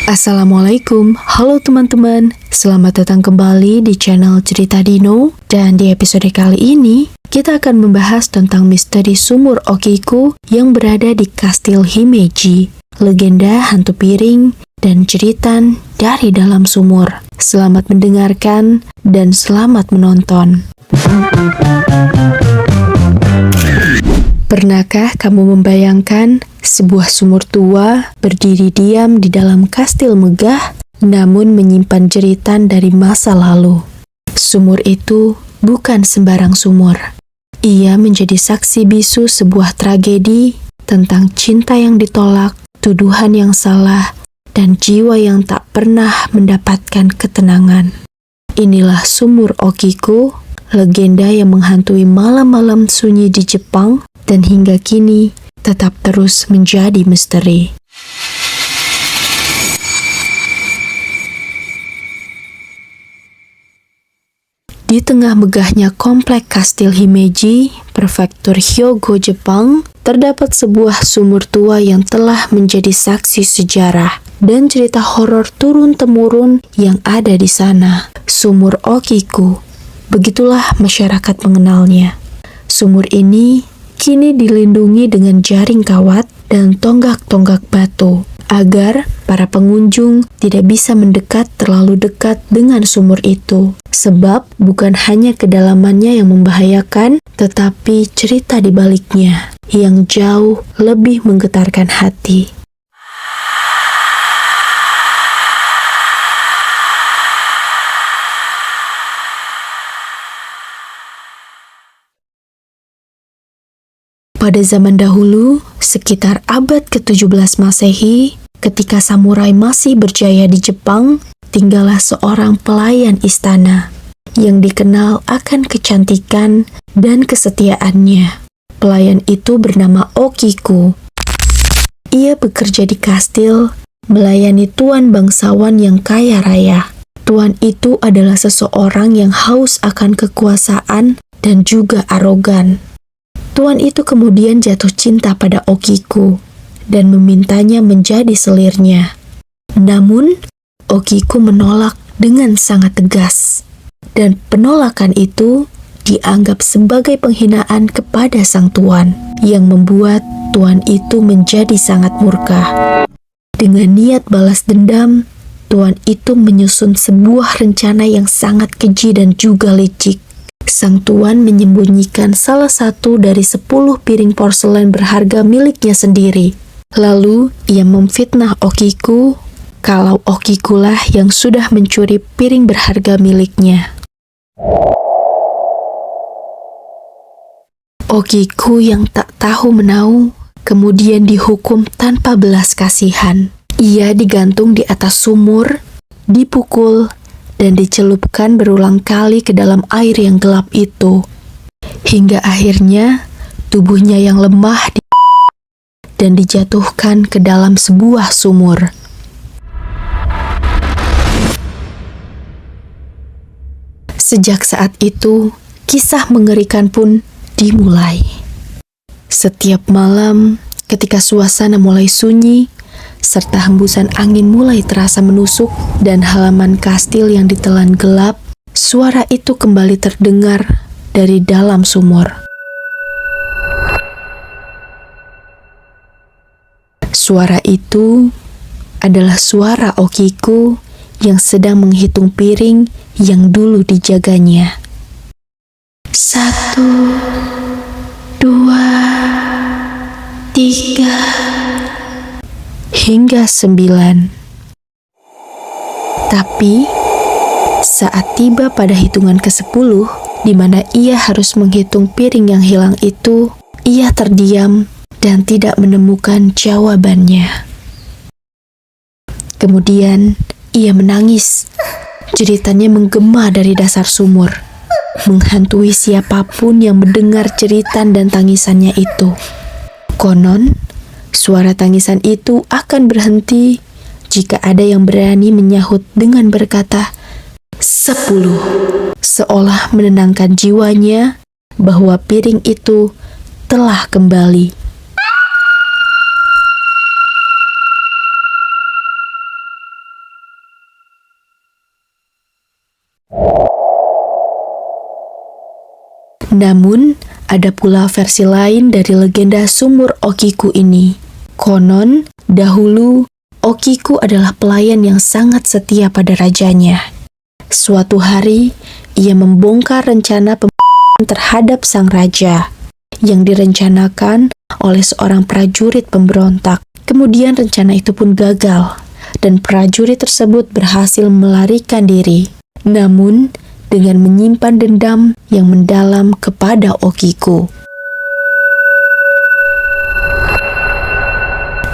Assalamualaikum, halo teman-teman. Selamat datang kembali di channel Cerita Dino. Dan di episode kali ini, kita akan membahas tentang misteri sumur Okiku yang berada di Kastil Himeji, legenda hantu piring, dan jeritan dari dalam sumur. Selamat mendengarkan dan selamat menonton. Pernahkah kamu membayangkan sebuah sumur tua berdiri diam di dalam kastil megah, namun menyimpan jeritan dari masa lalu? Sumur itu bukan sembarang sumur. Ia menjadi saksi bisu sebuah tragedi tentang cinta yang ditolak, tuduhan yang salah, dan jiwa yang tak pernah mendapatkan ketenangan. Inilah sumur Okiku, legenda yang menghantui malam-malam sunyi di Jepang, dan hingga kini tetap terus menjadi misteri. Di tengah megahnya komplek Kastil Himeji, Prefektur Hyogo, Jepang, terdapat sebuah sumur tua yang telah menjadi saksi sejarah dan cerita horor turun-temurun yang ada di sana. Sumur Okiku, begitulah masyarakat mengenalnya. Sumur ini kini dilindungi dengan jaring kawat dan tonggak-tonggak batu, agar para pengunjung tidak bisa mendekat terlalu dekat dengan sumur itu. Sebab bukan hanya kedalamannya yang membahayakan, tetapi cerita di baliknya yang jauh lebih menggetarkan hati. Pada zaman dahulu, sekitar abad ke-17 Masehi, ketika samurai masih berjaya di Jepang, tinggallah seorang pelayan istana yang dikenal akan kecantikan dan kesetiaannya. Pelayan itu bernama Okiku. Ia bekerja di kastil, melayani tuan bangsawan yang kaya raya. Tuan itu adalah seseorang yang haus akan kekuasaan dan juga arogan. Tuan itu kemudian jatuh cinta pada Okiku dan memintanya menjadi selirnya. Namun, Okiku menolak dengan sangat tegas, dan penolakan itu dianggap sebagai penghinaan kepada sang tuan, yang membuat tuan itu menjadi sangat murka. Dengan niat balas dendam, tuan itu menyusun sebuah rencana yang sangat keji dan juga licik. Sang tuan menyembunyikan salah satu dari 10 piring porselen berharga miliknya sendiri. Lalu, ia memfitnah Okiku kalau Okikulah yang sudah mencuri piring berharga miliknya. Okiku yang tak tahu menau kemudian dihukum tanpa belas kasihan. Ia digantung di atas sumur, dipukul, dan dicelupkan berulang kali ke dalam air yang gelap itu. Hingga akhirnya tubuhnya yang lemah dan dijatuhkan ke dalam sebuah sumur. Sejak saat itu, kisah mengerikan pun dimulai. Setiap malam, ketika suasana mulai sunyi, serta hembusan angin mulai terasa menusuk dan halaman kastil yang ditelan gelap, suara itu kembali terdengar dari dalam sumur. Suara itu adalah suara Okiku yang sedang menghitung piring yang dulu dijaganya. 1, 2, 3... hingga 9. Tapi, saat tiba pada hitungan ke-10, di mana ia harus menghitung piring yang hilang itu, ia terdiam dan tidak menemukan jawabannya. Kemudian, ia menangis. Jeritannya menggema dari dasar sumur, menghantui siapapun yang mendengar jeritan dan tangisannya itu. Konon, suara tangisan itu akan berhenti jika ada yang berani menyahut dengan berkata 10, seolah menenangkan jiwanya bahwa piring itu telah kembali. Namun, ada pula versi lain dari legenda sumur Okiku ini. Konon, dahulu Okiku adalah pelayan yang sangat setia pada rajanya. Suatu hari, ia membongkar rencana pembunuhan terhadap sang raja yang direncanakan oleh seorang prajurit pemberontak. Kemudian rencana itu pun gagal, dan prajurit tersebut berhasil melarikan diri. Namun, dengan menyimpan dendam yang mendalam kepada Okiku.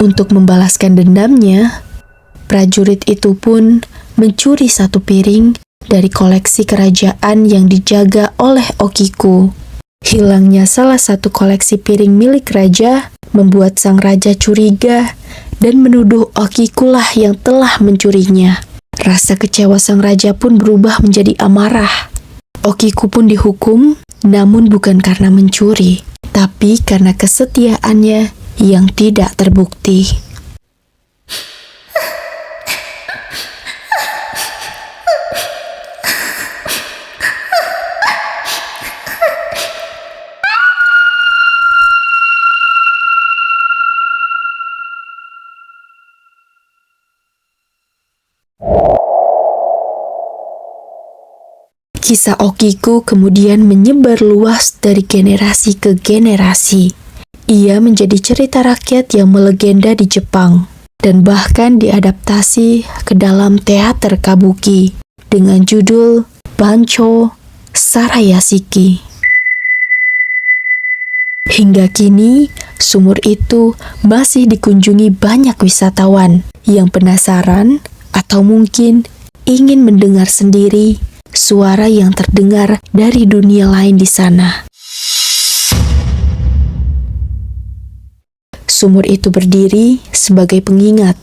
Untuk membalaskan dendamnya, prajurit itu pun mencuri satu piring dari koleksi kerajaan yang dijaga oleh Okiku. Hilangnya salah satu koleksi piring milik raja membuat sang raja curiga dan menuduh Okiku lah yang telah mencurinya. Rasa kecewa sang raja pun berubah menjadi amarah. Okiku pun dihukum, namun bukan karena mencuri, tapi karena kesetiaannya yang tidak terbukti. Kisah Okiku kemudian menyebar luas dari generasi ke generasi. Ia menjadi cerita rakyat yang melegenda di Jepang, dan bahkan diadaptasi ke dalam teater kabuki dengan judul Bancho Sarayashiki. Hingga kini, sumur itu masih dikunjungi banyak wisatawan yang penasaran atau mungkin ingin mendengar sendiri suara yang terdengar dari dunia lain di sana. Sumur itu berdiri sebagai pengingat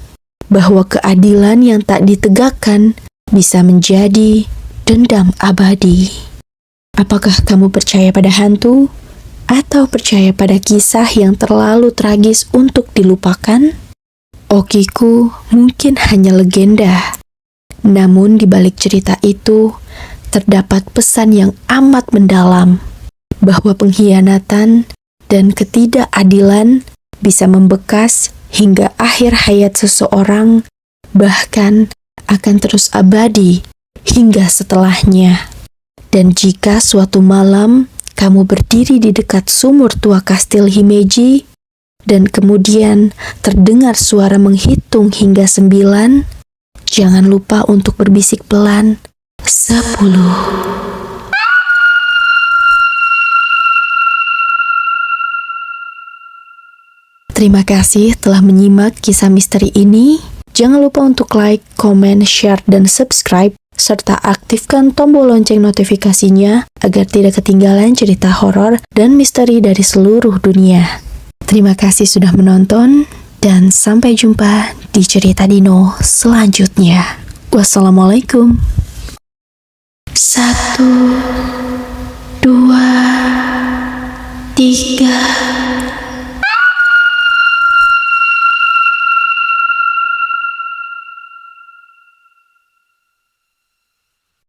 bahwa keadilan yang tak ditegakkan bisa menjadi dendam abadi. Apakah kamu percaya pada hantu atau percaya pada kisah yang terlalu tragis untuk dilupakan? Okiku mungkin hanya legenda. Namun di balik cerita itu, terdapat pesan yang amat mendalam, bahwa pengkhianatan dan ketidakadilan bisa membekas hingga akhir hayat seseorang, bahkan akan terus abadi hingga setelahnya. Dan jika suatu malam kamu berdiri di dekat sumur tua kastil Himeji, dan kemudian terdengar suara menghitung hingga 9, jangan lupa untuk berbisik pelan 10. Terima kasih telah menyimak kisah misteri ini. Jangan lupa untuk like, komen, share, dan subscribe, serta aktifkan tombol lonceng notifikasinya agar tidak ketinggalan cerita horor dan misteri dari seluruh dunia. Terima kasih sudah menonton, dan sampai jumpa di cerita Dino selanjutnya. Wassalamualaikum. 1